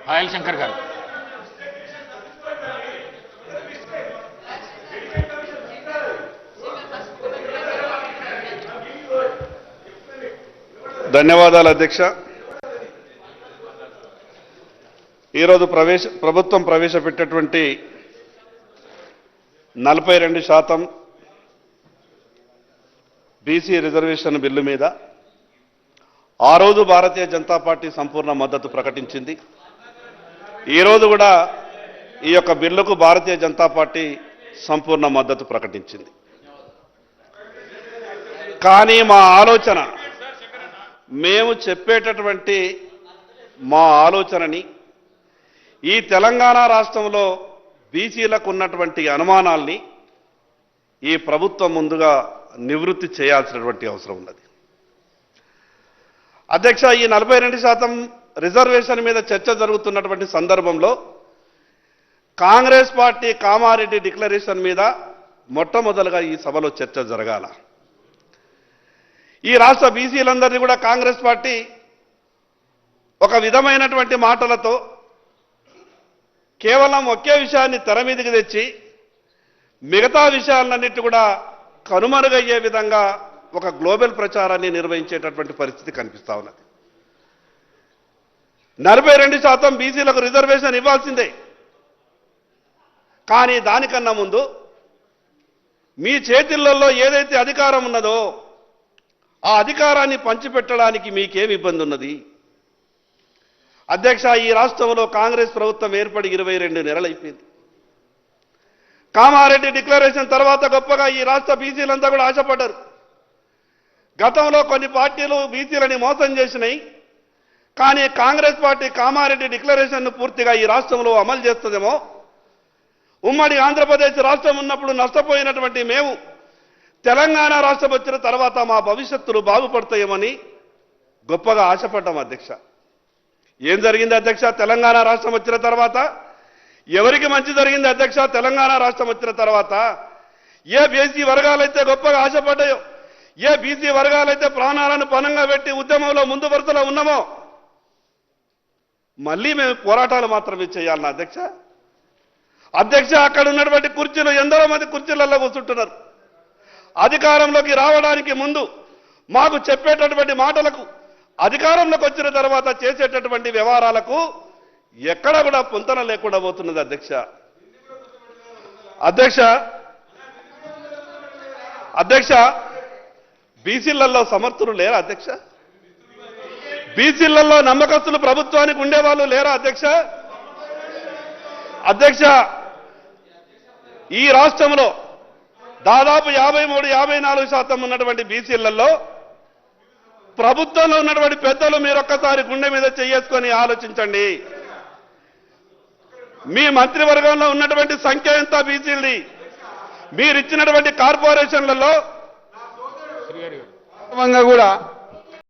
పాయల్ శంకర్ గారు. ధన్యవాదాలు అధ్యక్ష. ఈరోజు ప్రభుత్వం ప్రవేశపెట్టేటువంటి 42% బీసీ రిజర్వేషన్ బిల్లు మీద ఆ రోజు భారతీయ జనతా పార్టీ సంపూర్ణ మద్దతు ప్రకటించింది. ఈరోజు కూడా ఈ యొక్క బిల్లుకు భారతీయ జనతా పార్టీ సంపూర్ణ మద్దతు ప్రకటించింది. కానీ మా ఆలోచన, మేము చెప్పేటటువంటి మా ఆలోచనని ఈ తెలంగాణ రాష్ట్రంలో బీసీలకు ఉన్నటువంటి అనుమానాల్ని ఈ ప్రభుత్వం ముందుగా నివృత్తి చేయాల్సినటువంటి అవసరం ఉన్నది. అధ్యక్ష, ఈ 42% రిజర్వేషన్ మీద చర్చ జరుగుతున్నటువంటి సందర్భంలో కాంగ్రెస్ పార్టీ కామారెడ్డి డిక్లరేషన్ మీద మొట్టమొదలుగా ఈ సభలో చర్చ జరగాల. ఈ రాష్ట్ర బీసీలందరినీ కూడా కాంగ్రెస్ పార్టీ ఒక విధమైనటువంటి మాటలతో కేవలం ఒకే విషయాన్ని తెర మీదకి తెచ్చి మిగతా విషయాలన్నిటి కూడా కనుమరుగయ్యే విధంగా ఒక గ్లోబల్ ప్రచారాన్ని నిర్వహించేటటువంటి పరిస్థితి కనిపిస్తా ఉన్నది. 42% బీసీలకు రిజర్వేషన్ ఇవ్వాల్సిందే. కానీ దానికన్నా ముందు మీ చేతిల్లో ఏదైతే అధికారం ఉన్నదో ఆ అధికారాన్ని పంచిపెట్టడానికి మీకేం ఇబ్బంది ఉన్నది? అధ్యక్ష, ఈ రాష్ట్రంలో కాంగ్రెస్ ప్రభుత్వం ఏర్పడి 22 నెలలైపోయింది. కామారెడ్డి డిక్లరేషన్ తర్వాత గొప్పగా ఈ రాష్ట్ర బీసీలంతా కూడా ఆశపడ్డారు. గతంలో కొన్ని పార్టీలు బీసీలని మోసం చేసినాయి. కానీ కాంగ్రెస్ పార్టీ కామారెడ్డి డిక్లరేషన్ను పూర్తిగా ఈ రాష్ట్రంలో అమలు చేస్తుందేమో, ఉమ్మడి ఆంధ్రప్రదేశ్ రాష్ట్రం ఉన్నప్పుడు నష్టపోయినటువంటి మేము తెలంగాణ రాష్ట్రం వచ్చిన తర్వాత మా భవిష్యత్తులు బాగుపడతాయేమని గొప్పగా ఆశపడ్డాం. అధ్యక్ష, ఏం జరిగింది అధ్యక్ష? తెలంగాణ రాష్ట్రం వచ్చిన తర్వాత ఎవరికి మంచి జరిగింది అధ్యక్ష? తెలంగాణ రాష్ట్రం వచ్చిన తర్వాత ఏ బీసీ వర్గాలైతే గొప్పగా ఆశపడ్డాయో, ఏ బీసీ వర్గాలైతే ప్రాణాలను పణంగా పెట్టి ఉద్యమంలో ముందు వరుసలో ఉన్నామో మళ్ళీ మేము పోరాటాలు మాత్రమే చేయాలన్నా అధ్యక్ష? అధ్యక్ష, అక్కడ ఉన్నటువంటి కుర్చీలు ఎందరో మంది కుర్చీలలో కూర్చుంటున్నారు. అధికారంలోకి రావడానికి ముందు మాకు చెప్పేటటువంటి మాటలకు, అధికారంలోకి వచ్చిన తర్వాత చేసేటటువంటి వ్యవహారాలకు ఎక్కడ కూడా పొంతన లేకుండా పోతున్నది అధ్యక్ష. అధ్యక్ష, బీసీలలో సమర్థులు లేరా అధ్యక్ష? బీసీలలో నమ్మకస్తులు ప్రభుత్వానికి ఉండేవాళ్ళు లేరా అధ్యక్ష? అధ్యక్ష, ఈ రాష్ట్రంలో దాదాపు 53-54% ఉన్నటువంటి బీసీలలో ప్రభుత్వంలో ఉన్నటువంటి పెద్దలు మీరొక్కసారి గుండె మీద చేసుకొని ఆలోచించండి. మీ మంత్రివర్గంలో ఉన్నటువంటి సంఖ్య ఎంత బీసీలది? మీరిచ్చినటువంటి కార్పొరేషన్లలో కూడా